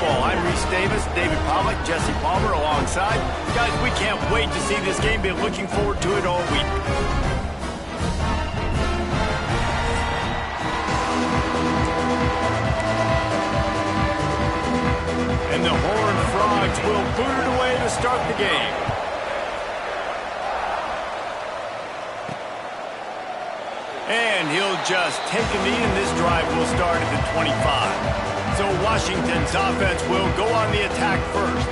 football. I'm Reese Davis, David Pollock, Jesse Palmer alongside. Guys, we can't wait to see this game. Been looking forward to it all week. And the Horned Frogs will boot it away to start the game. And he'll just take a knee, and this drive will start at the 25. So Washington's offense will go on the attack first.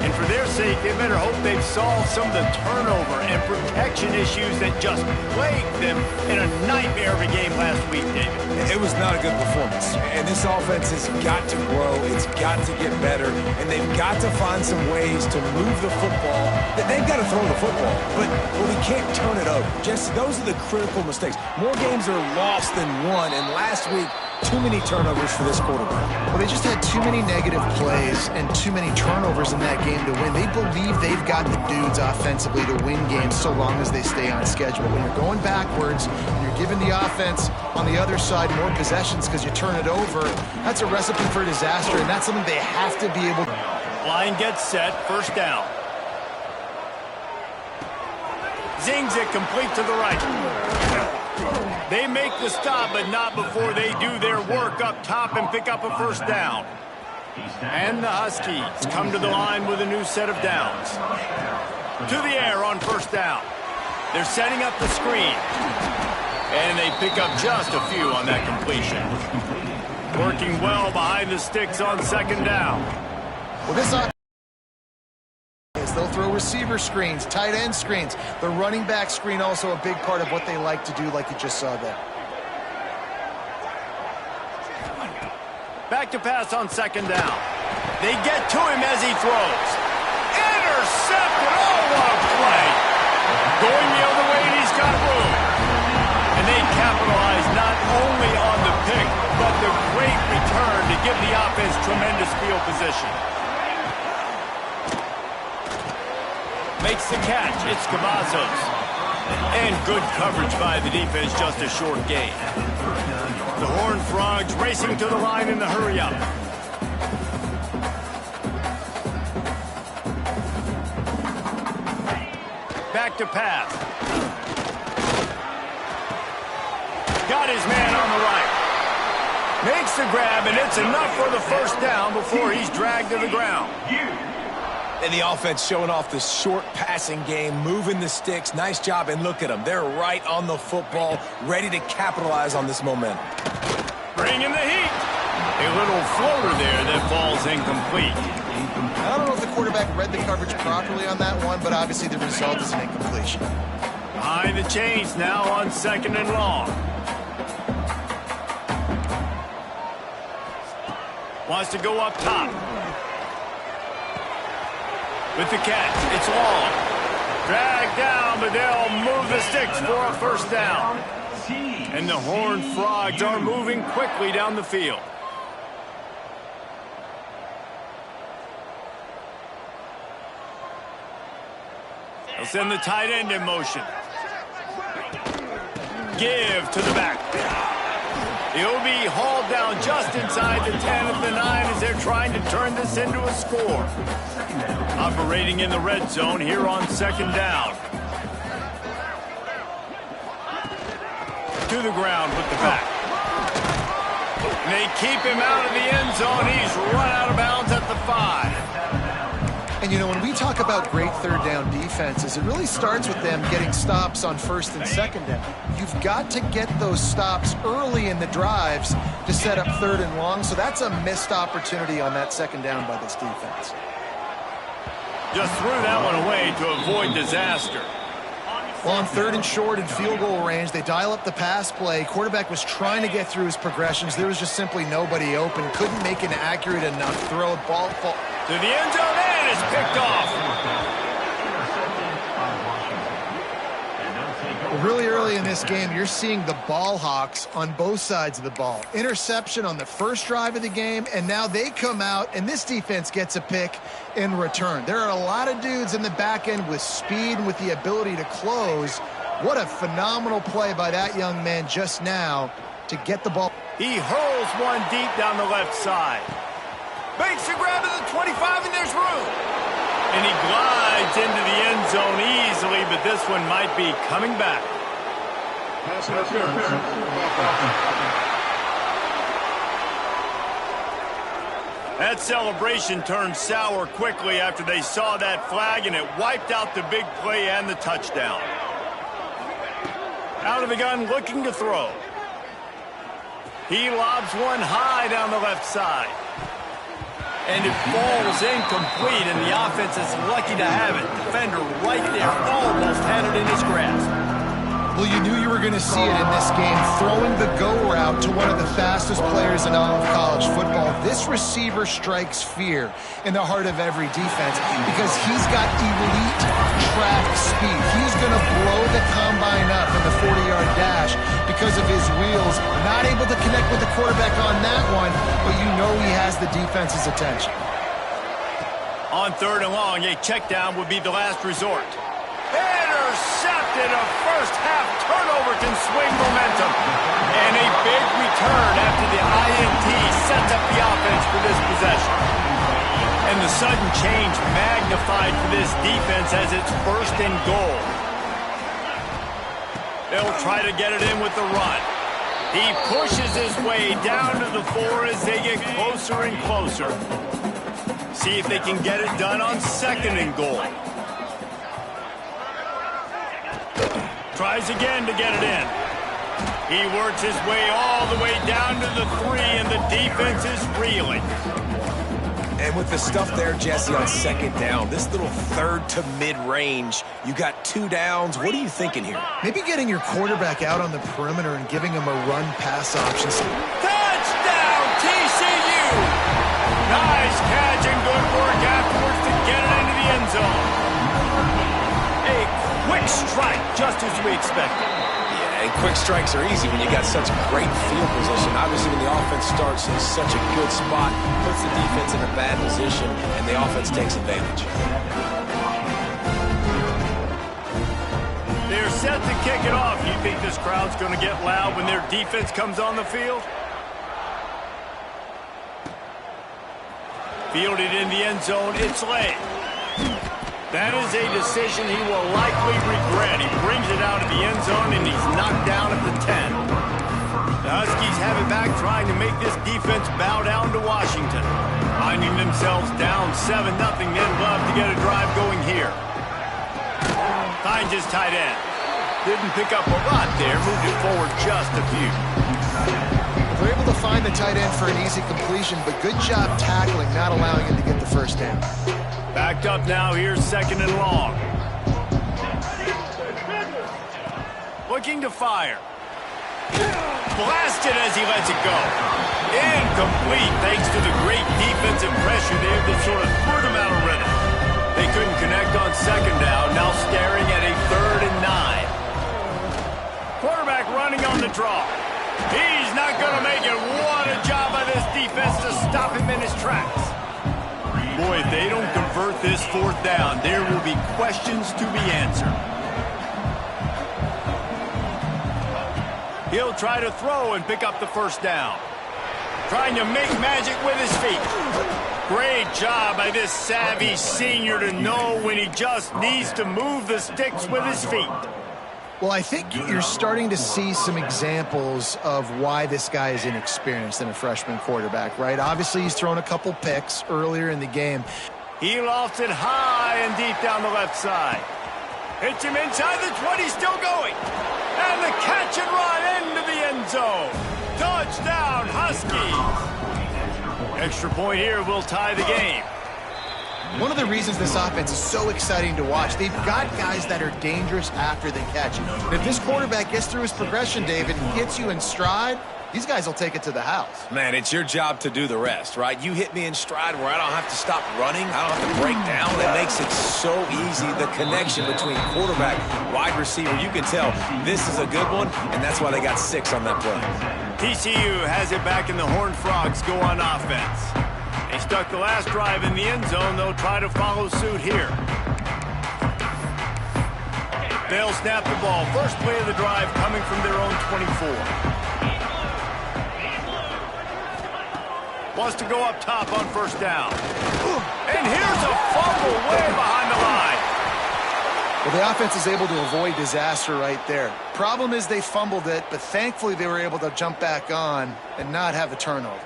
And for their sake, they better hope they've solved some of the turnover and protection issues that just plagued them in a nightmare of a game last week, David. It was not a good performance. And this offense has got to grow. It's got to get better. And they've got to find some ways to move the football. They've got to throw the football. But we can't turn it over. Jesse, those are the critical mistakes. More games are lost than won. And last week, too many turnovers for this quarterback. Well, they just had too many negative plays and too many turnovers in that game to win. They believe they've got the dudes offensively to win games so long as they stay on schedule. When you're going backwards and you're giving the offense on the other side more possessions because you turn it over, that's a recipe for disaster, and that's something they have to be able to. Line gets set, first down. Zings it complete to the right. They make the stop, but not before they do their work up top and pick up a first down. And the Huskies come to the line with a new set of downs. To the air on first down. They're setting up the screen. And they pick up just a few on that completion. Working well behind the sticks on second down. Well, this they'll throw receiver screens, tight end screens. The running back screen also a big part of what they like to do, like you just saw there. Back to pass on second down. They get to him as he throws. Intercepted. Oh, what a play. Going the other way, and he's got room. And they capitalize not only on the pick, but the great return to give the offense tremendous field position. Makes the catch. It's Cavazos. And good coverage by the defense, just a short gain. The Horned Frogs racing to the line in the hurry-up. Back to pass. Got his man on the right. Makes the grab, and it's enough for the first down before he's dragged to the ground. And the offense showing off the short passing game, moving the sticks. Nice job, and look at them. They're right on the football, ready to capitalize on this momentum. Bringing the heat. A little floater there that falls incomplete. I don't know if the quarterback read the coverage properly on that one, but obviously the result is an incompletion. Behind the chains now on second and long. Wants to go up top. With the catch, it's long. Dragged down, but they'll move the sticks for a first down. And the Horned Frogs are moving quickly down the field. They'll send the tight end in motion. Give to the back. He'll be hauled down just inside the 10 at the 9 as they're trying to turn this into a score. Operating in the red zone here on second down. To the ground with the back. And they keep him out of the end zone. He's run out of bounds at the 5. And, you know, when we talk about great third down defenses, it really starts with them getting stops on first and second down. You've got to get those stops early in the drives to set up third and long, so that's a missed opportunity on that second down by this defense. Just threw that one away to avoid disaster. Well, on third and short in field goal range, they dial up the pass play. Quarterback was trying to get through his progressions. There was just simply nobody open. Couldn't make an accurate enough throw. Ball to the end zone, and it's picked off. Really early in this game, you're seeing the ball hawks on both sides of the ball. Interception on the first drive of the game, and now they come out, and this defense gets a pick in return. There are a lot of dudes in the back end with speed and with the ability to close. What a phenomenal play by that young man just now to get the ball. He hurls one deep down the left side. Makes the grab at the 25, and there's room. And he glides into the end zone easily, but this one might be coming back. That celebration turned sour quickly after they saw that flag, and it wiped out the big play and the touchdown. Out of the gun, looking to throw. He lobs one high down the left side. And it falls incomplete, and the offense is lucky to have it. Defender right there almost had it in his grasp. Well, you knew you were going to see it in this game, throwing the go route to one of the fastest players in all of college football. This receiver strikes fear in the heart of every defense because he's got elite track speed. He's going to blow the combine up in the 40-yard dash because of his wheels. Not able to connect with the quarterback on that one, but you know he has the defense's attention. On 3rd and long, a check down would be the last resort. Intercepted. A first-half turnover can swing momentum. And a big return after the INT sets up the offense for this possession. And the sudden change magnified for this defense as it's 1st and goal. They'll try to get it in with the run. He pushes his way down to the 4 as they get closer and closer. See if they can get it done on 2nd and goal. Tries again to get it in. He works his way all the way down to the 3, and the defense is reeling. And with the stuff there, Jesse, on 2nd down, this little 3rd to mid-range, you got 2 downs. What are you thinking here? Maybe getting your quarterback out on the perimeter and giving him a run-pass option. Touchdown, TCU! Nice catch and good work afterwards to get it into the end zone. A quick strike, just as we expected. Yeah, and quick strikes are easy when you got such great field position. Obviously, when the offense starts in such a good spot, puts the defense in a bad position, and the offense takes advantage. They're set to kick it off. You think this crowd's going to get loud when their defense comes on the field? Fielded in the end zone, it's late. That is a decision he will likely regret. He brings it out of the end zone, and he's knocked down at the 10. The Huskies have it back, trying to make this defense bow down to Washington. Finding themselves down 7-0, they'd love to get a drive going here. Finds his tight end. Didn't pick up a lot there, moved it forward just a few. They're able to find the tight end for an easy completion, but good job tackling, not allowing him to get the first down. Backed up now, here's 2nd and long. Looking to fire. Blasted as he lets it go. Incomplete thanks to the great defensive pressure there that sort of threw them out of rhythm. They couldn't connect on 2nd down, now staring at a 3rd and 9. Quarterback running on the draw. He's not going to make it. What a job by this defense to stop him in his tracks. Boy, if they don't convert this 4th down, there will be questions to be answered. He'll try to throw and pick up the 1st down. Trying to make magic with his feet. Great job by this savvy senior to know when he just needs to move the sticks with his feet. Well, I think you're starting to see some examples of why this guy is inexperienced in a freshman quarterback, right? Obviously, he's thrown a couple picks earlier in the game. He lofts it high and deep down the left side. Hits him inside the 20, still going. And the catch and run into the end zone. Touchdown, Huskies. Extra point here will tie the game. One of the reasons this offense is so exciting to watch, they've got guys that are dangerous after the catch. And if this quarterback gets through his progression, David, and gets you in stride, these guys will take it to the house. Man, it's your job to do the rest, right? You hit me in stride where I don't have to stop running. I don't have to break down. It makes it so easy. The connection between quarterback, wide receiver, you can tell this is a good one, and that's why they got 6 on that play. TCU has it back, and the Horned Frogs go on offense. They stuck the last drive in the end zone. They'll try to follow suit here. They'll snap the ball. First play of the drive coming from their own 24. Wants to go up top on first down. And here's a fumble way behind the line. Well, the offense is able to avoid disaster right there. Problem is they fumbled it, but thankfully they were able to jump back on and not have a turnover.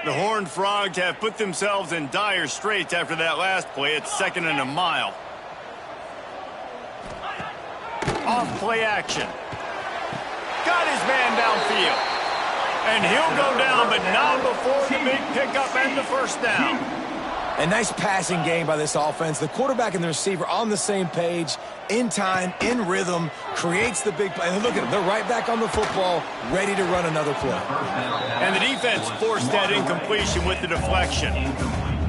The Horned Frogs have put themselves in dire straits after that last play. It's 2nd and a mile. Off play action. Got his man downfield. And he'll go down, but not before the big pickup and the first down. A nice passing game by this offense. The quarterback and the receiver on the same page, in time, in rhythm, creates the big play. And look at them. They're right back on the football, ready to run another play. And the defense forced that incompletion with the deflection.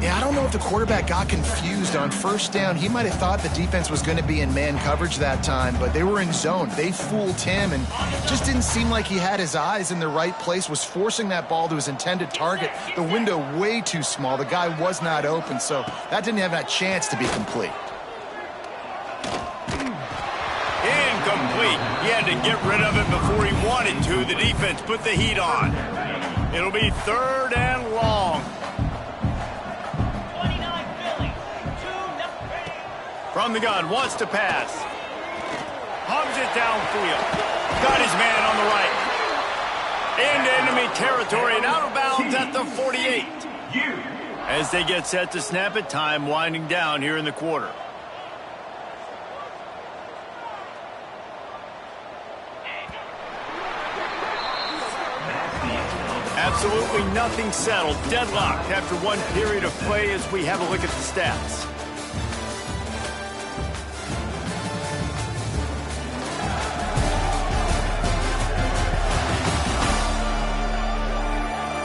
Yeah, I don't know if the quarterback got confused on first down. He might have thought the defense was going to be in man coverage that time, but they were in zone. They fooled him and just didn't seem like he had his eyes in the right place, was forcing that ball to his intended target. The window way too small. The guy was not open, so that didn't have that chance to be complete. Incomplete. He had to get rid of it before he wanted to. The defense put the heat on. It'll be 3rd and long. From the gun, wants to pass. Hums it downfield. Got his man on the right. Into enemy territory and out of bounds at the 48. As they get set to snap it, time winding down here in the quarter. Absolutely nothing settled. Deadlocked after one period of play as we have a look at the stats.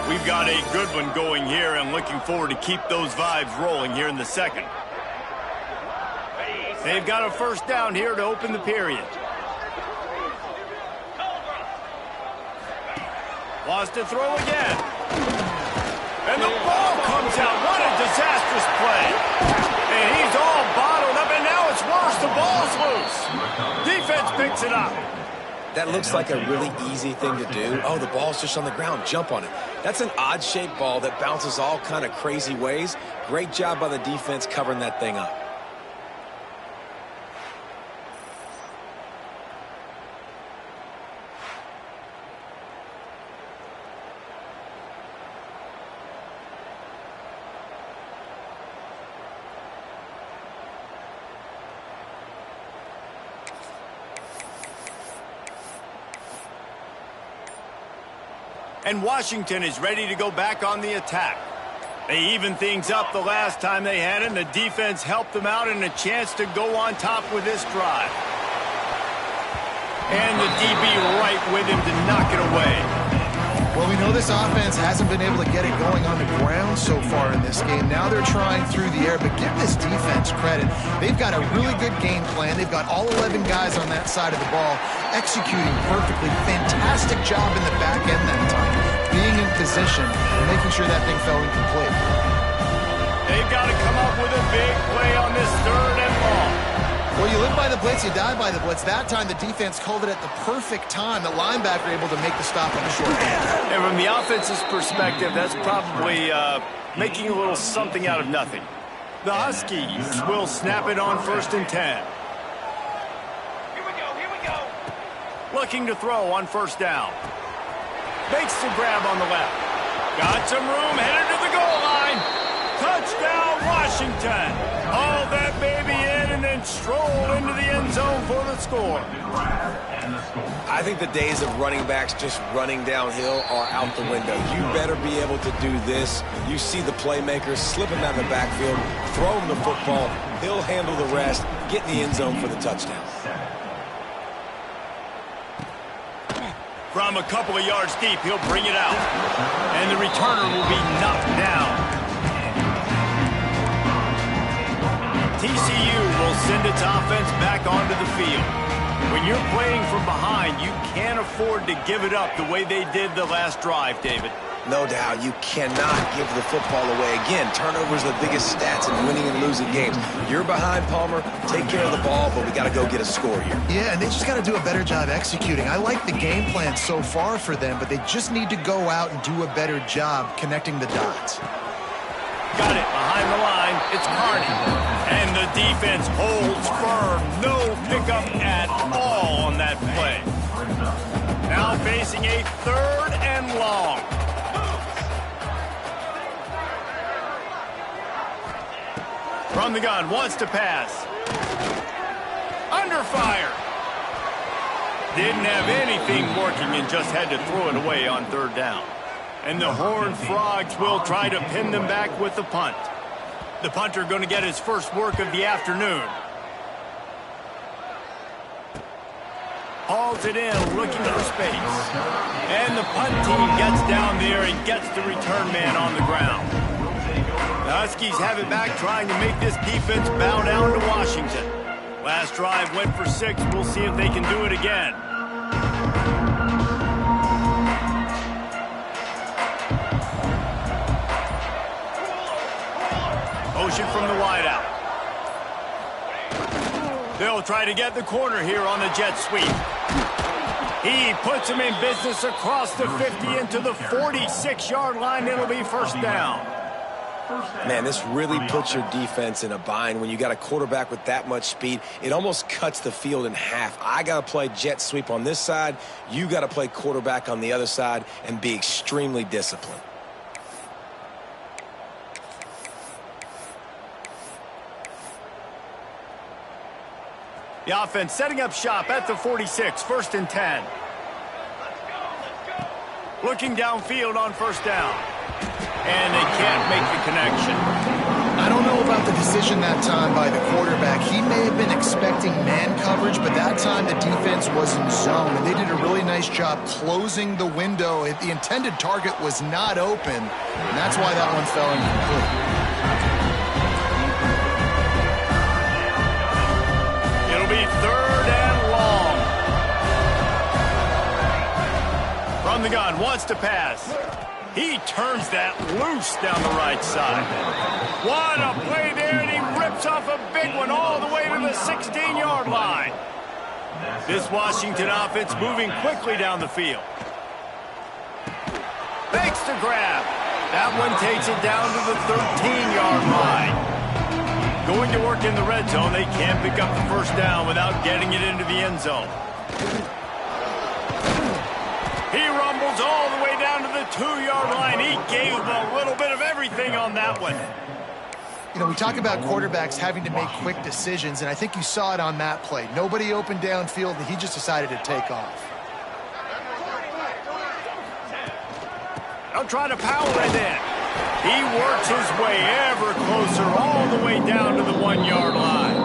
We've got a good one going here and looking forward to keep those vibes rolling here in the second. They've got a first down here to open the period. Wants to throw again. And the ball comes out. What a disastrous play. And he's all bottled up, and now it's worse. The ball's loose. Defense picks it up. That looks like a really easy thing to do. Oh, the ball's just on the ground. Jump on it. That's an odd-shaped ball that bounces all kind of crazy ways. Great job by the defense covering that thing up. And Washington is ready to go back on the attack. They evened things up the last time they had it, and the defense helped them out and a chance to go on top with this drive. And the DB right with him to knock it away. Well, we know this offense hasn't been able to get it going on the ground so far in this game. Now they're trying through the air, but give this defense credit. They've got a really good game plan. They've got all 11 guys on that side of the ball executing perfectly. Fantastic job in the back end that time, being in position and making sure that thing fell incomplete. They've got to come up with a big play on this 3rd and long. Well, you live by the blitz, you die by the blitz. That time, the defense called it at the perfect time. The linebacker able to make the stop on the short end. And from the offense's perspective, that's probably making a little something out of nothing. The Huskies will snap it on 1st and 10. Here we go. Looking to throw on first down. Makes the grab on the left. Got some room, headed to the goal line. Touchdown, Washington. Haul that baby in and then stroll into the end zone for the score. I think the days of running backs just running downhill are out the window. You better be able to do this. You see the playmakers slipping down the backfield, throw him the football. He'll handle the rest, get in the end zone for the touchdown. From a couple of yards deep, he'll bring it out. And the returner will be knocked down. TCU will send its offense back onto the field. When you're playing from behind, you can't afford to give it up the way they did the last drive, David. No doubt, you cannot give the football away. Again, turnovers are the biggest stats in winning and losing games. You're behind, Palmer. Take care of the ball, but we got to go get a score here. Yeah, and they just got to do a better job executing. I like the game plan so far for them, but they just need to go out and do a better job connecting the dots. Got it behind the line. It's Carney. And the defense holds firm. No pickup at all on that play. Now facing a 3rd and long. From the gun, wants to pass. Under fire. Didn't have anything working and just had to throw it away on 3rd down. And the Horned Frogs will try to pin them back with the punt. The punter going to get his first work of the afternoon. Hauls it in, looking for space. And the punt team gets down there and gets the return man on the ground. The Huskies have it back, trying to make this defense bow down to Washington. Last drive went for 6. We'll see if they can do it again. Motion from the wideout. They'll try to get the corner here on the jet sweep. He puts him in business across the 50 into the 46-yard line. It'll be 1st down. Man, this really puts your defense in a bind when you got a quarterback with that much speed. It almost cuts the field in half. I got to play jet sweep on this side. You got to play quarterback on the other side and be extremely disciplined. The offense setting up shop at the 46, 1st and 10. Looking downfield on 1st down. And they can't make the connection. I don't know about the decision that time by the quarterback. He may have been expecting man coverage, but that time the defense was in zone, and they did a really nice job closing the window. The intended target was not open, and that's why that one fell incomplete. It'll be 3rd and long. From the gun, wants to pass. He turns that loose down the right side. What a play there, and he rips off a big one all the way to the 16-yard line. This Washington offense moving quickly down the field. Makes the grab. That one takes it down to the 13-yard line. Going to work in the red zone, they can't pick up the 1st down without getting it into the end zone. He rumbles all the way down to the 2-yard line. He gave a little bit of everything on that one. You know, we talk about quarterbacks having to make quick decisions, and I think you saw it on that play. Nobody opened downfield, and he just decided to take off. They'll try to power it in. He works his way ever closer all the way down to the 1-yard line.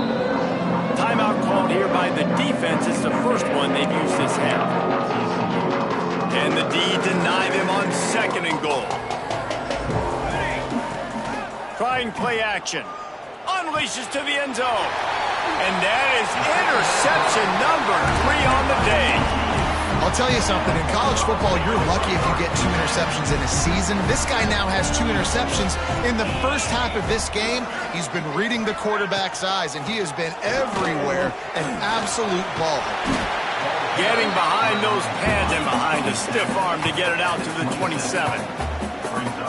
Timeout called here by the defense. It's the first one they've used this half. And the D deny them on 2nd and goal. Trying play action. Unleashes to the end zone. And that is interception number 3 on the day. I'll tell you something. In college football, you're lucky if you get 2 interceptions in a season. This guy now has 2 interceptions. In the first half of this game, he's been reading the quarterback's eyes, and he has been everywhere, an absolute ball. Getting behind those pads and behind a stiff arm to get it out to the 27.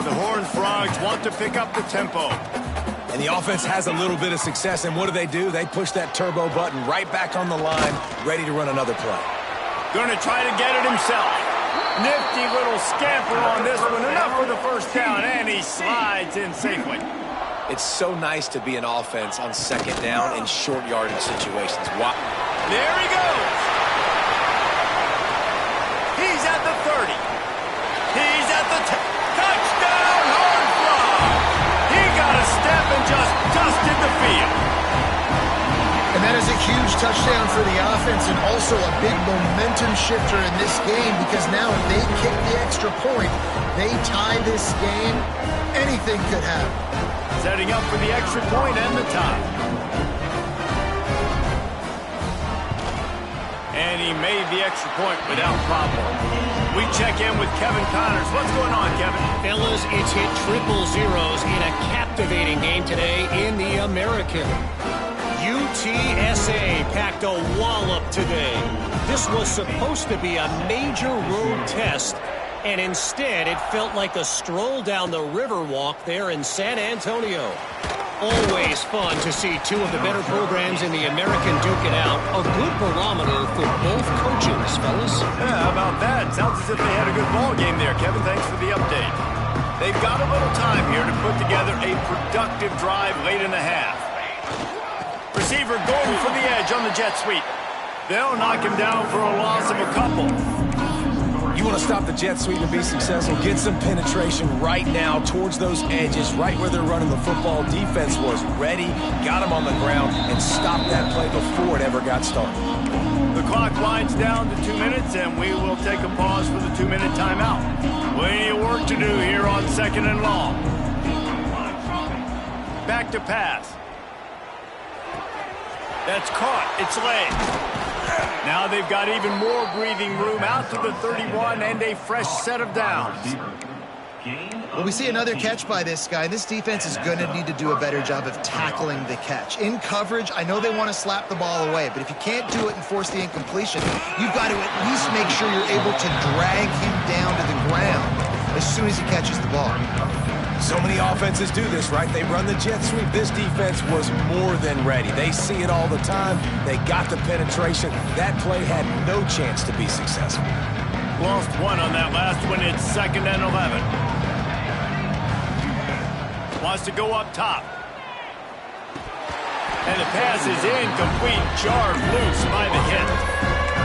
The Horned Frogs want to pick up the tempo. And the offense has a little bit of success, and what do? They push that turbo button right back on the line, ready to run another play. Going to try to get it himself. Nifty little scamper on this one. Enough for the 1st down, and he slides in safely. It's so nice to be an offense on 2nd down in short yardage situations. Wow. There he goes. He's at the 30. He's at the touchdown, Horned Frog. He got a step and just dusted the field. And that is a huge touchdown for the offense and also a big momentum shifter in this game, because now if they kick the extra point, they tie this game, anything could happen. Setting up for the extra point and the tie. And he made the extra point without problem. We check in with Kevin Connors. What's going on, Kevin? Fellas, it's hit triple zeros in a captivating game today in the American. UTSA packed a wallop today. This was supposed to be a major road test, and instead it felt like a stroll down the Riverwalk there in San Antonio. Always fun to see two of the better programs in the American duke it out. A good barometer for both coaches, fellas. Yeah, how about that? Sounds as if they had a good ball game there, Kevin. Thanks for the update. They've got a little time here to put together a productive drive late in the half. Receiver going for the edge on the jet sweep. They'll knock him down for a loss of a couple. You want to stop the jet sweep and be successful, get some penetration right now towards those edges, right where they're running the football. Defense was ready, got them on the ground, and stopped that play before it ever got started. The clock winds down to 2 minutes, and we will take a pause for the 2-minute timeout. Plenty of work to do here on 2nd and long. Back to pass. That's caught. It's late. Now they've got even more breathing room out to the 31 and a fresh set of downs. Well, we see another catch by this guy. This defense is going to need to do a better job of tackling the catch. In coverage, I know they want to slap the ball away, but if you can't do it and force the incompletion, you've got to at least make sure you're able to drag him down to the ground as soon as he catches the ball. So many offenses do this, right? They run the jet sweep. This defense was more than ready. They see it all the time. They got the penetration. That play had no chance to be successful. Lost one on that last one. It's 2nd and 11. Wants to go up top. And the pass is incomplete. Jarred loose by the hit.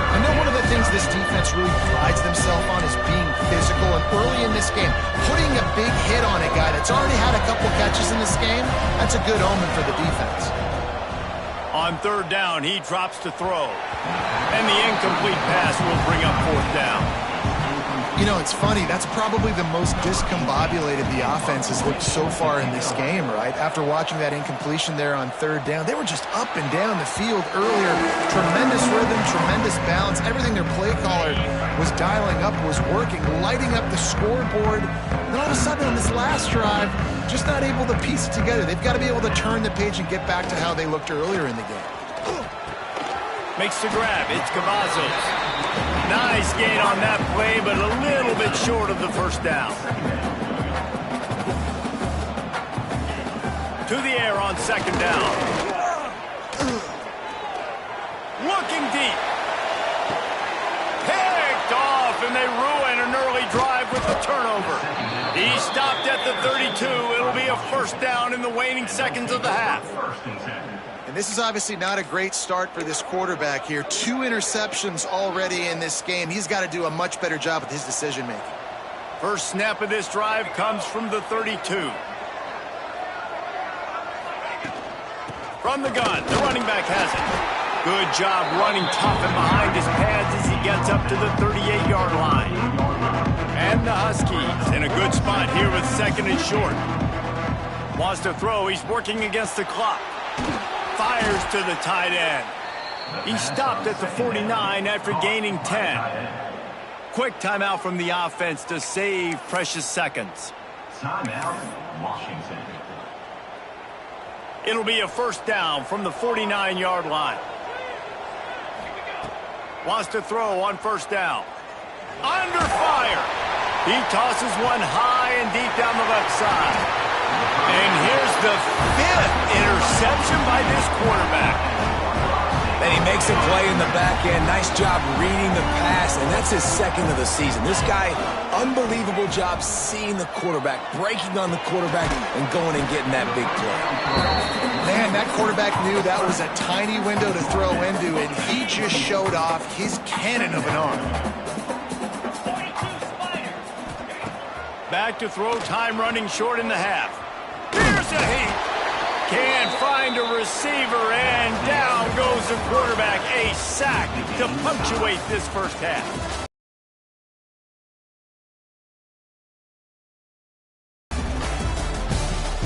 I know one of the things this defense really prides themselves on is being physical, and early in this game, putting a big hit on a guy that's already had a couple catches in this game, that's a good omen for the defense. On 3rd down, he drops to throw. And the incomplete pass will bring up 4th down. You know, it's funny. That's probably the most discombobulated the offense has looked so far in this game, right? After watching that incompletion there on 3rd down, they were just up and down the field earlier. Tremendous rhythm, tremendous balance. Everything their play caller was dialing up was working, lighting up the scoreboard. And then all of a sudden on this last drive, just not able to piece it together. They've got to be able to turn the page and get back to how they looked earlier in the game. Makes the grab. It's Cavazos. Nice gain on that play, but a little bit short of the 1st down. To the air on 2nd down. Looking deep. Picked off, and they ruin an early drive with the turnover. He stopped at the 32. It'll be a 1st down in the waning seconds of the half. And this is obviously not a great start for this quarterback here. 2 interceptions already in this game. He's got to do a much better job with his decision-making. First snap of this drive comes from the 32. From the gun, the running back has it. Good job running tough and behind his pads as he gets up to the 38-yard line. And the Huskies in a good spot here with 2nd and short. Wants to throw. He's working against the clock. Fires to the tight end. He stopped at the 49 after gaining 10. Quick timeout from the offense to save precious seconds. Timeout, Washington. It'll be a 1st down from the 49-yard line. Wants to throw on 1st down. Under fire. He tosses one high and deep down the left side. And here's the 5th interception by this quarterback. And he makes a play in the back end. Nice job reading the pass, and that's his 2nd of the season. This guy, unbelievable job seeing the quarterback, breaking on the quarterback, and going and getting that big play. Man, that quarterback knew that was a tiny window to throw into, and he just showed off his cannon of an arm. Back to throw, time running short in the half. Here's a heat. Can't find a receiver, and down goes the quarterback. A sack to punctuate this 1st half.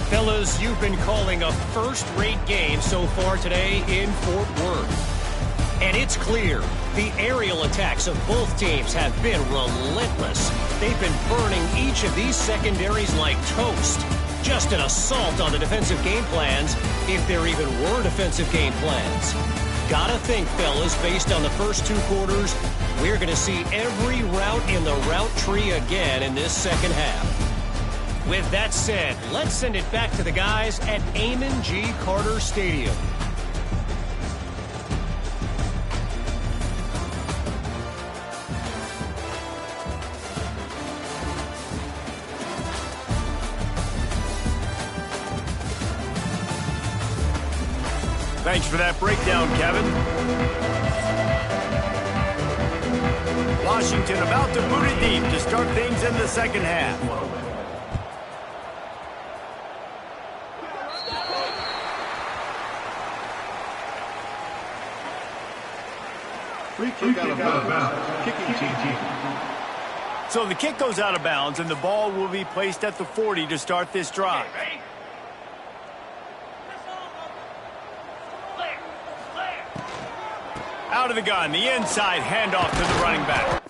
Fellas, you've been calling a first-rate game so far today in Fort Worth. And it's clear the aerial attacks of both teams have been relentless. They've been burning each of these secondaries like toast. Just an assault on the defensive game plans, if there even were defensive game plans. Gotta think, fellas, based on the first 2 quarters, we're going to see every route in the route tree again in this second half. With that said, let's send it back to the guys at Amon G. Carter Stadium. Thanks for that breakdown, Kevin. Washington about to boot it deep to start things in the second half. Free kick out of bounds. Kicking team. So the kick goes out of bounds, and the ball will be placed at the 40 to start this drive. Out of the gun, the inside handoff to the running back.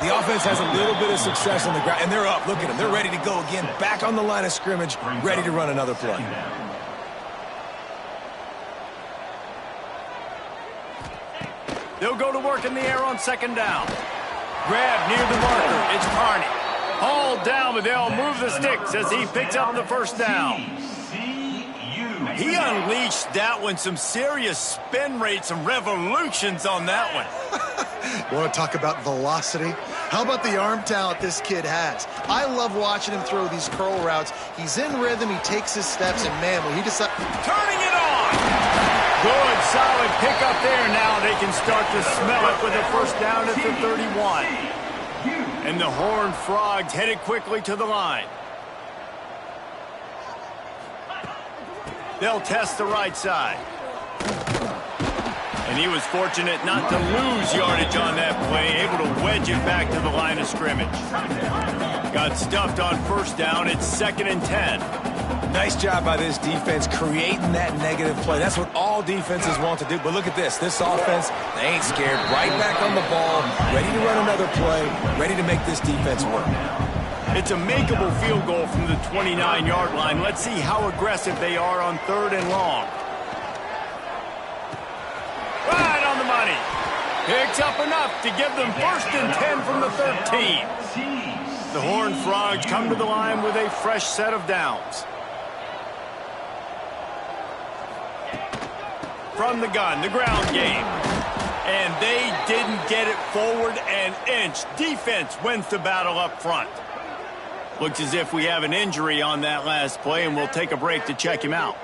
The offense has a little bit of success on the ground, and they're up. Look at them. They're ready to go again, back on the line of scrimmage, ready to run another play. They'll go to work in the air on second down. Grab near the marker. It's Carney. Hauled down, but they'll move the sticks as he picks up the first down. He unleashed that one. Some serious spin rates, some revolutions on that one. Want to talk about velocity? How about the arm talent this kid has? I love watching him throw these curl routes. He's in rhythm. He takes his steps, and man, when he decides... Turning it on! Good, solid pickup there. Now they can start to smell it with a first down at the 31. And the Horned Frogs headed quickly to the line. They'll test the right side. And he was fortunate not to lose yardage on that play, able to wedge edge it back to the line of scrimmage. Got stuffed on first down. It's 2nd and 10. Nice job by this defense creating that negative play. That's what all defenses want to do. But look at this. This offense, they ain't scared. Right back on the ball, ready to run another play, ready to make this defense work. It's a makeable field goal from the 29-yard line. Let's see how aggressive they are on 3rd and long. Right on the money. Picks up enough to give them 1st and 10 from the 13. The Horned Frogs come to the line with a fresh set of downs. From the gun, the ground game. And they didn't get it forward an inch. Defense wins the battle up front. Looks as if we have an injury on that last play, and we'll take a break to check him out.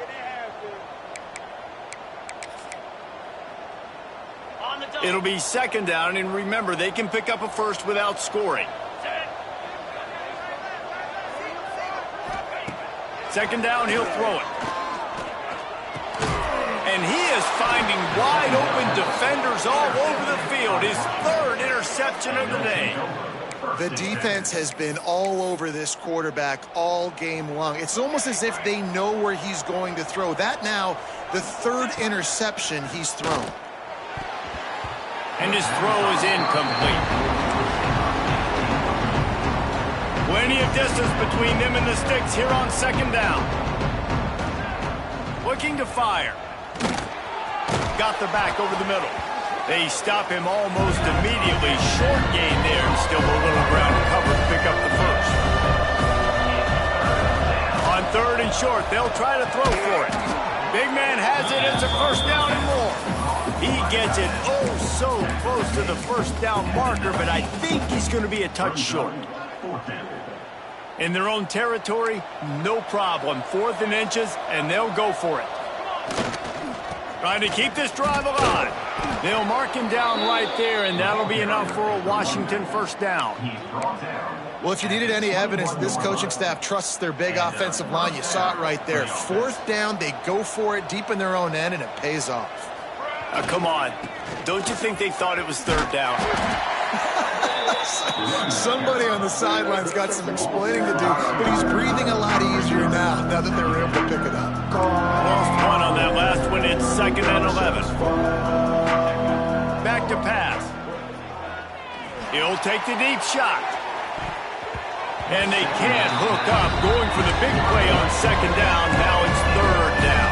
It'll be 2nd down, and remember, they can pick up a first without scoring. 2nd down, he'll throw it. And he is finding wide open defenders all over the field. His 3rd interception of the day. The defense has been all over this quarterback all game long. It's almost as if they know where he's going to throw. That now, the 3rd interception he's thrown. And his throw is incomplete. Plenty of distance between them and the sticks here on 2nd down. Looking to fire. Got the back over the middle. They stop him almost immediately. Short gain there, and still a little ground to cover to pick up the first. On 3rd and short, they'll try to throw for it. Big man has it. It's a 1st down and more. He gets it oh so close to the 1st down marker, but I think he's going to be a touch short. In their own territory, no problem. 4th and inches, and they'll go for it. Trying to keep this drive alive. They'll mark him down right there, and that'll be enough for a Washington 1st down. Well, if you needed any evidence, this coaching staff trusts their big offensive line. You saw it right there. 4th down, they go for it deep in their own end, and it pays off. Come on. Don't you think they thought it was 3rd down? Somebody on the sidelines got some explaining to do, but he's breathing a lot easier now that they were able to pick it up. Lost one on that last one. It's 2nd and 11. Back to pass. He'll take the deep shot. And they can't hook up. Going for the big play on 2nd down. Now it's 3rd down.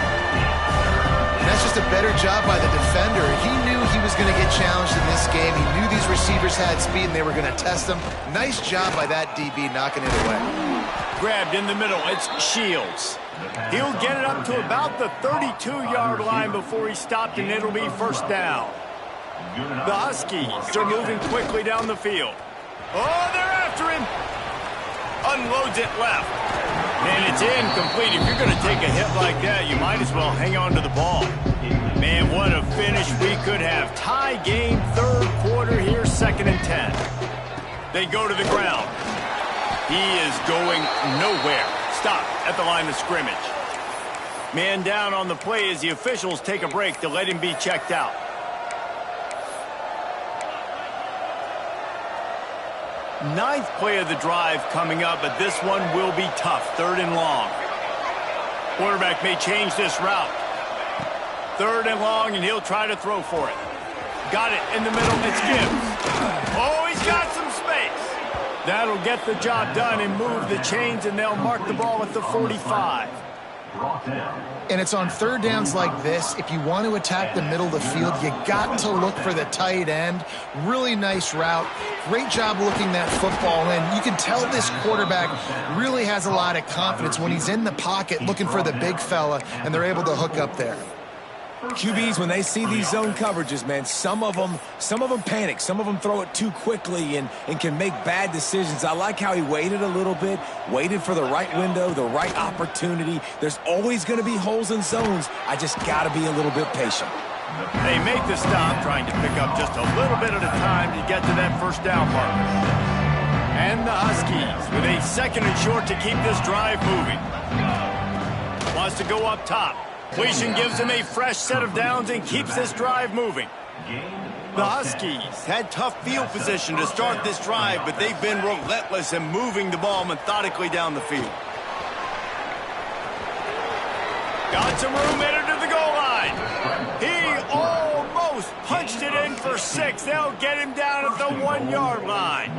And that's just a better job by the defender. He knew he was going to get challenged in this game. He knew these receivers had speed and they were going to test him. Nice job by that DB knocking it away. Grabbed in the middle. It's Shields. He'll get it up to about the 32-yard line before he stopped, and it'll be 1st down. The Huskies are moving quickly down the field. Oh, they're after him. Unloads it left. And it's incomplete. If you're going to take a hit like that, you might as well hang on to the ball. Man, what a finish we could have. Tie game, 3rd quarter here, 2nd and 10. They go to the ground. He is going nowhere. Stop at the line of scrimmage. Man down on the play as the officials take a break to let him be checked out. Ninth play of the drive coming up, but this one will be tough. 3rd and long. Quarterback may change this route. 3rd and long, and he'll try to throw for it. Got it in the middle. It's Gibbs. Oh, he's got some space. That'll get the job done and move the chains, and they'll mark the ball at the 45. And it's on 3rd downs like this. If you want to attack the middle of the field, you got to look for the tight end. Really nice route. Great job looking that football in. You can tell this quarterback really has a lot of confidence when he's in the pocket looking for the big fella, and they're able to hook up there. QBs, when they see these zone coverages, man, some of them panic. Some of them throw it too quickly and can make bad decisions. I like how he waited a little bit, waited for the right window, the right opportunity. There's always going to be holes in zones. I just got to be a little bit patient. They make the stop, trying to pick up just a little bit at a time to get to that 1st down marker. And the Huskies with a 2nd and short to keep this drive moving. Wants to go up top. Completion gives him a fresh set of downs and keeps this drive moving. The Huskies had tough field position to start this drive, but they've been relentless in moving the ball methodically down the field. Got some room headed to the goal line. He almost punched it in for 6. They'll get him down at the 1-yard line.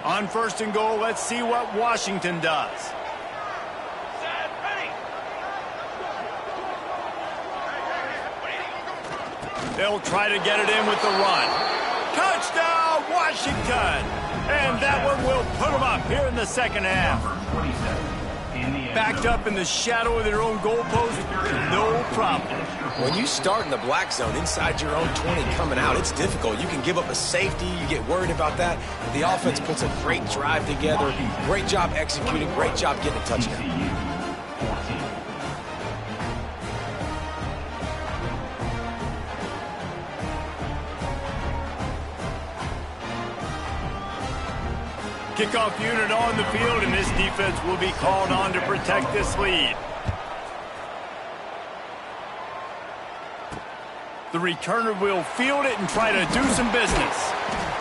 On 1st and goal, let's see what Washington does. They'll try to get it in with the run. Touchdown, Washington! And that one will put them up here in the second half. Backed up in the shadow of their own goalpost, no problem. When you start in the black zone inside your own 20 coming out, it's difficult. You can give up a safety. You get worried about that. But the offense puts a great drive together. Great job executing. Great job getting a touchdown. Kickoff unit on the field, and this defense will be called on to protect this lead. The returner will field it and try to do some business.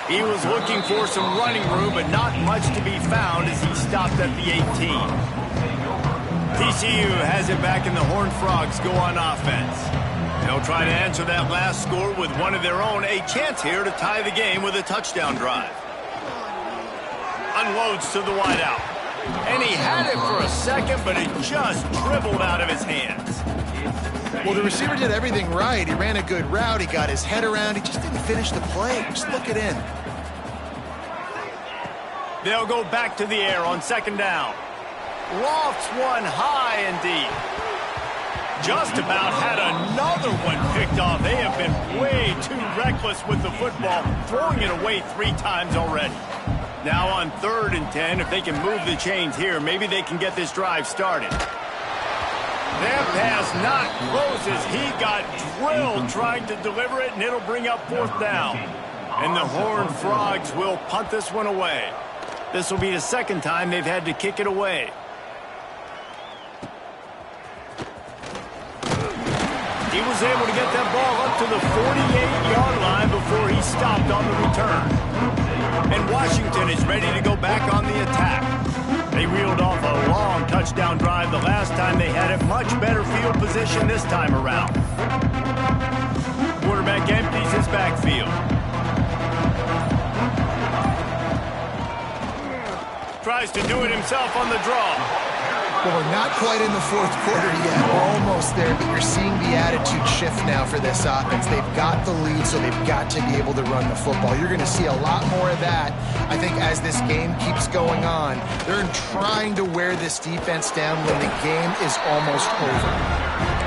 He was looking for some running room, but not much to be found as he stopped at the 18. TCU has it back, and the Horned Frogs go on offense. They'll try to answer that last score with one of their own. A chance here to tie the game with a touchdown drive. Unloads to the wideout. And he had it for a second, but it just dribbled out of his hands. Well, the receiver did everything right. He ran a good route. He got his head around. He just didn't finish the play. Just look it in. They'll go back to the air on 2nd down. Lofts one high and deep. Just about had another one picked off. They have been way too reckless with the football, throwing it away 3 times already. Now on 3rd and 10, if they can move the chains here, maybe they can get this drive started. That pass not close as he got drilled trying to deliver it, and it'll bring up 4th down. And the Horned Frogs will punt this one away. This will be the 2nd time they've had to kick it away. He was able to get that ball up to the 48-yard line before he stopped on the return. And Washington is ready to go back on the attack. They reeled off a long touchdown drive the last time they had it. Much better field position this time around. Quarterback empties his backfield. Tries to do it himself on the draw. Well, we're not quite in the 4th quarter yet. We're almost there, but you're seeing the attitude shift now for this offense. They've got the lead, so they've got to be able to run the football. You're going to see a lot more of that, I think, as this game keeps going on. They're trying to wear this defense down when the game is almost over.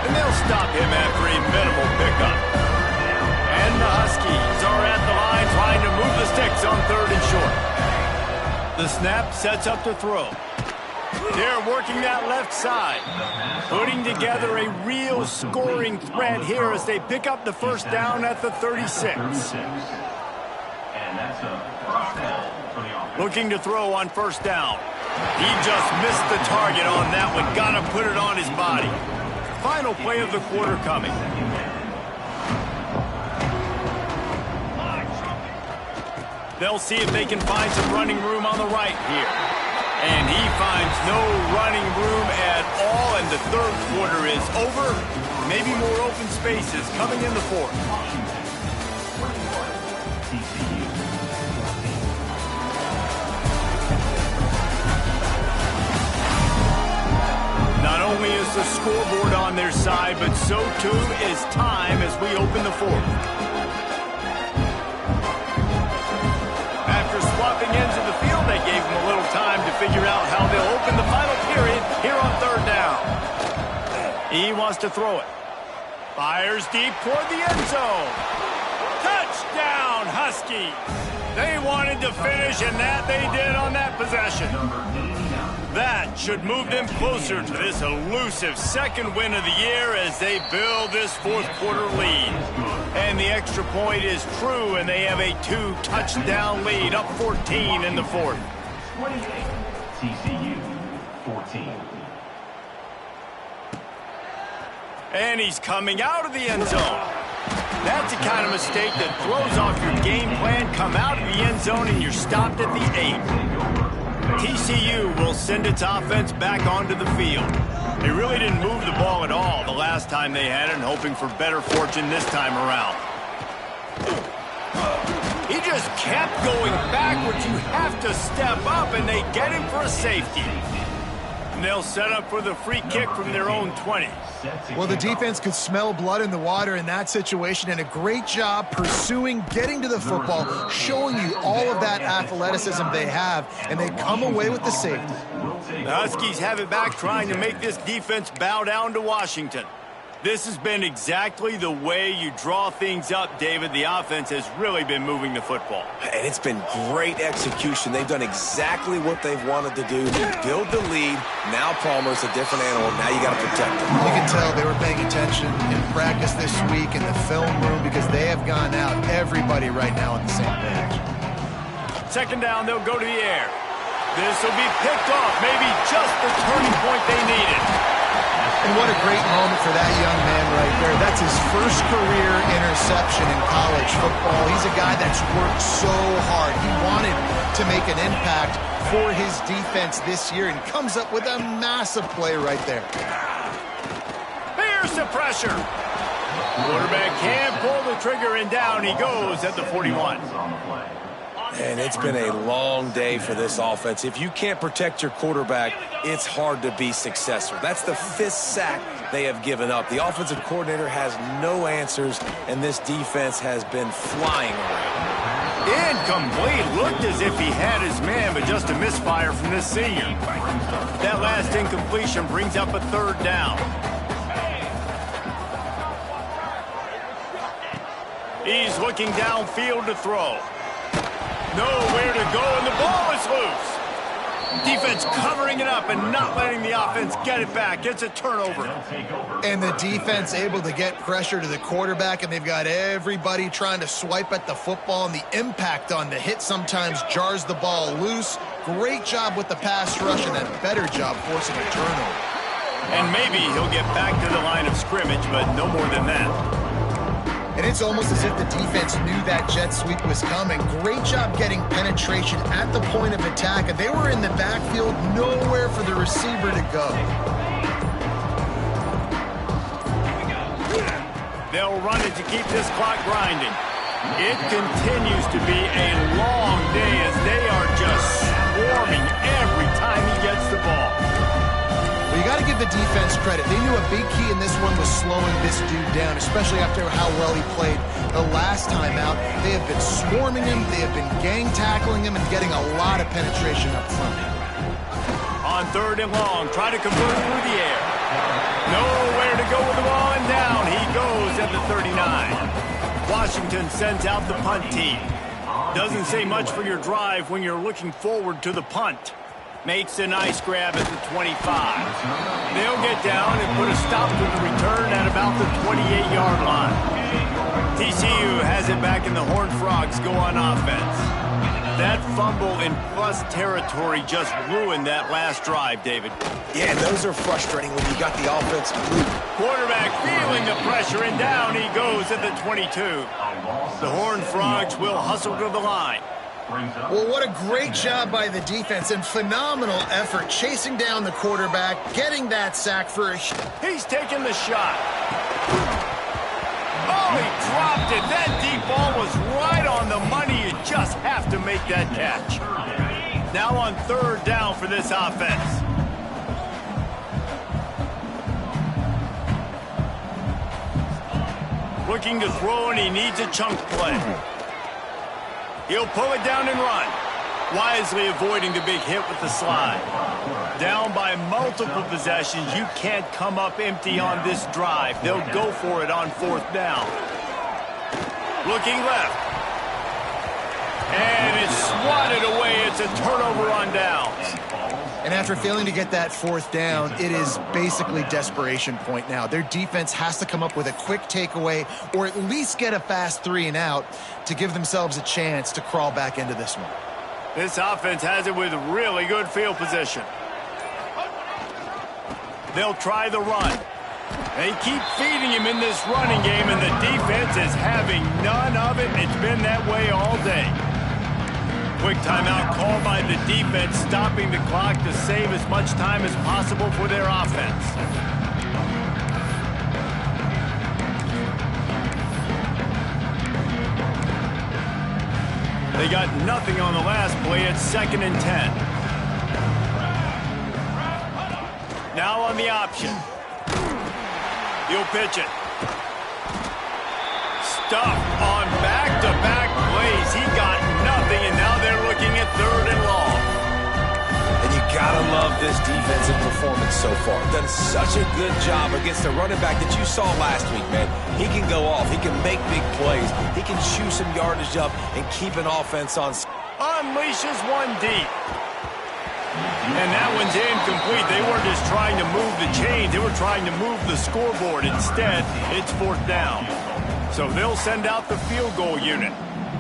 And they'll stop him after a minimal pickup. And the Huskies are at the line trying to move the sticks on 3rd and short. The snap sets up to throw. They're working that left side, putting together a real scoring threat here as they pick up the 1st down at the 36. Looking to throw on 1st down. He just missed the target on that one. Got to put it on his body. Final play of the quarter coming. They'll see if they can find some running room on the right here. And he finds no running room at all, and the 3rd quarter is over. Maybe more open spaces coming in the 4th. Not only is the scoreboard on their side, but so too is time as we open the 4th. After swapping ends of the field, they gave him a little time to figure out how they'll open the final period here on 3rd down. He wants to throw it. Fires deep toward the end zone. Touchdown, Huskies. They wanted to finish, and that they did on that possession. That should move them closer to this elusive 2nd win of the year as they build this 4th quarter lead. And the extra point is true, and they have a 2-touchdown lead, up 14 in the 4th. 28, TCU 14. And he's coming out of the end zone. That's the kind of mistake that throws off your game plan. Come out of the end zone and you're stopped at the 8. TCU will send its offense back onto the field. They really didn't move the ball at all the last time they had it, hoping for better fortune this time around. He just kept going backwards. You have to step up, and they get him for a safety. And they'll set up for the free kick from their own 20. Well, the defense could smell blood in the water in that situation, and a great job pursuing, getting to the football, showing you all of that athleticism they have, and they come away with the safety. The Huskies have it back, trying to make this defense bow down to Washington. This has been exactly the way you draw things up, David. The offense has really been moving the football. And it's been great execution. They've done exactly what they've wanted to do. Build the lead. Now Palmer's a different animal. Now you got to protect him. You can tell they were paying attention in practice this week in the film room because they have gone out, everybody right now on the same page. Second down, they'll go to the air. This will be picked off. Maybe just the turning point they needed. And what a great moment for that young man right there. That's his first career interception in college football. He's a guy that's worked so hard. He wanted to make an impact for his defense this year and comes up with a massive play right there. Here's the pressure. Quarterback can't pull the trigger, and down he goes at the 41. And it's been a long day for this offense. If you can't protect your quarterback, it's hard to be successful. That's the 5th sack they have given up. The offensive coordinator has no answers, and this defense has been flying around. Incomplete. Looked as if he had his man, but just a misfire from this senior. That last incompletion brings up a 3rd down. He's looking downfield to throw. Nowhere to go, and the ball is loose. Defense covering it up and not letting the offense get it back. It's a turnover. And the defense able to get pressure to the quarterback, and they've got everybody trying to swipe at the football, and the impact on the hit sometimes jars the ball loose. Great job with the pass rush, and a better job forcing a turnover. And maybe he'll get back to the line of scrimmage, but no more than that. And it's almost as if the defense knew that jet sweep was coming. Great job getting penetration at the point of attack. And they were in the backfield, nowhere for the receiver to go. They'll run it to keep this clock grinding. It continues to be a long day as they are just swarming every time he gets the ball. Well, you got to give the defense credit. They knew a big key in this one was slowing this dude down, especially after how well he played the last time out. They have been swarming him, they have been gang tackling him, and getting a lot of penetration up front. On 3rd and long, try to convert through the air. Nowhere to go with the ball, and down he goes at the 39. Washington sends out the punt team. Doesn't say much for your drive when you're looking forward to the punt. Makes a nice grab at the 25. They'll get down and put a stop to the return at about the 28-yard line. TCU has it back, and the Horned Frogs go on offense. That fumble in plus territory just ruined that last drive, David. Yeah, and those are frustrating when you got the offense moving. Quarterback feeling the pressure, and down he goes at the 22. The Horned Frogs will hustle to the line. Well, what a great job by the defense and phenomenal effort chasing down the quarterback, getting that sack for a... He's taking the shot. Oh, he dropped it. That deep ball was right on the money. You just have to make that catch. Now on 3rd down for this offense. Looking to throw, and he needs a chunk play. He'll pull it down and run, wisely avoiding the big hit with the slide. Down by multiple possessions, you can't come up empty on this drive. They'll go for it on 4th down. Looking left. And it's swatted away. It's a turnover on downs. And after failing to get that 4th down, it is basically desperation point now. Their defense has to come up with a quick takeaway or at least get a fast 3 and out to give themselves a chance to crawl back into this one. This offense has it with really good field position. They'll try the run. They keep feeding him in this running game, and the defense is having none of it. It's been that way all day. Quick timeout called by the defense, stopping the clock to save as much time as possible for their offense. They got nothing on the last play. It's 2nd and 10. Now on the option. He'll pitch it. Stuffed on back-to-back plays. He got nothing, and now they're looking at 3rd and long. And you gotta love this defensive performance so far. Done such a good job against the running back that you saw last week, man. He can go off. He can make big plays. He can chew some yardage up and keep an offense on. Unleashes one deep. And that one's incomplete. They weren't just trying to move the chains. They were trying to move the scoreboard. Instead, it's 4th down. So they'll send out the field goal unit.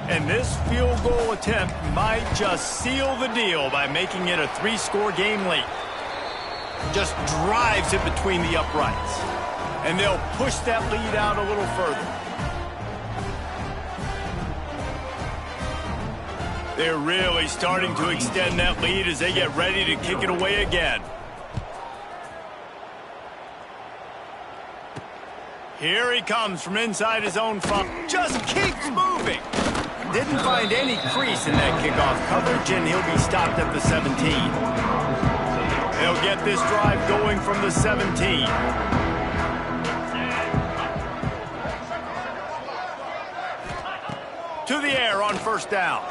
And this field goal attempt might just seal the deal by making it a 3-score game late. Just drives it between the uprights. And they'll push that lead out a little further. They're really starting to extend that lead as they get ready to kick it away again. Here he comes from inside his own 5. Just keeps moving. Didn't find any crease in that kickoff coverage, and he'll be stopped at the 17. They'll get this drive going from the 17. To the air on 1st down.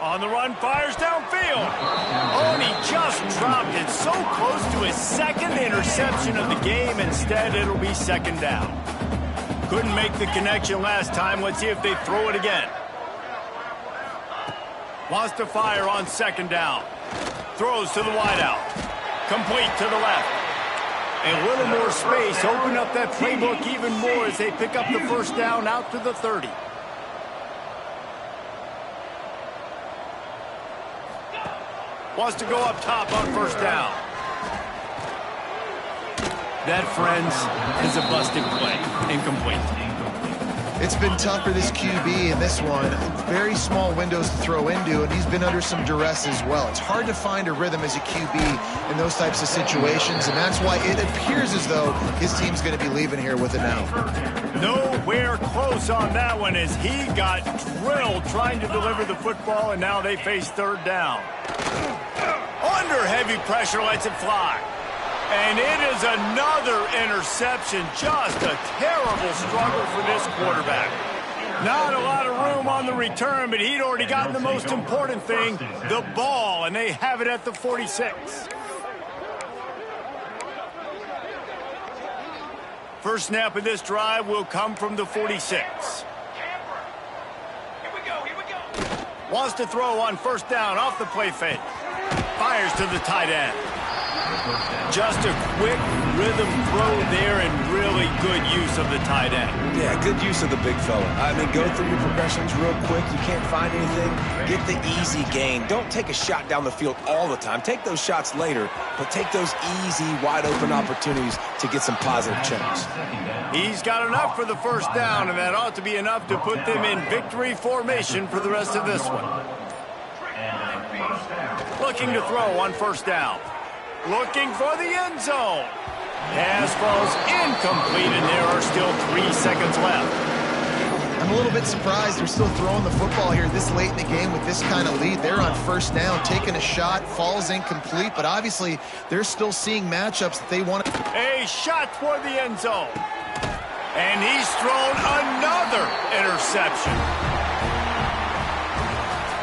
On the run, fires downfield. Oh, and he just dropped it so close to his 2nd interception of the game. Instead, it'll be 2nd down. Couldn't make the connection last time. Let's see if they throw it again. Wants to fire on 2nd down. Throws to the wideout. Complete to the left. A little more space. Open up that playbook even more as they pick up the 1st down out to the 30. Wants to go up top on 1st down. That, friends, is a busted play. Incomplete. It's been tough for this QB in this one. Very small windows to throw into, and he's been under some duress as well. It's hard to find a rhythm as a QB in those types of situations, and that's why it appears as though his team's going to be leaving here with it now. Nowhere close on that one as he got drilled trying to deliver the football, and now they face 3rd down. Under heavy pressure, lets it fly. And it is another interception. Just a terrible struggle for this quarterback. Not a lot of room on the return, but he'd already gotten the most important thing, the ball, and they have it at the 46. First snap of this drive will come from the 46. Wants to throw on 1st down off the play fake. Fires to the tight end. Just a quick rhythm throw there and really good use of the tight end. Yeah, good use of the big fella. I mean, go through your progressions real quick. You can't find anything. Get the easy gain. Don't take a shot down the field all the time. Take those shots later, but take those easy, wide-open opportunities to get some positive checks. He's got enough for the 1st down, and that ought to be enough to put them in victory formation for the rest of this one. Looking to throw on 1st down. Looking for the end zone. Pass falls incomplete, and there are still 3 seconds left. I'm a little bit surprised they're still throwing the football here this late in the game with this kind of lead. They're on 1st down, taking a shot, falls incomplete, but obviously they're still seeing matchups that they want to. A shot toward the end zone. And he's thrown another interception.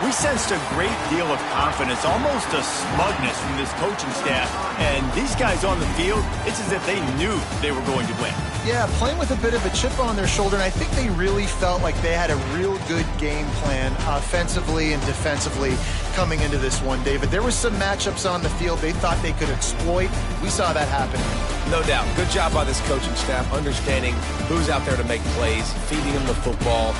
We sensed a great deal of confidence, almost a smugness from this coaching staff. And these guys on the field, it's as if they knew they were going to win. Yeah, playing with a bit of a chip on their shoulder, and I think they really felt like they had a real good game plan offensively and defensively coming into this one, David. There were some matchups on the field they thought they could exploit. We saw that happen. No doubt. Good job by this coaching staff, understanding who's out there to make plays, feeding them the football.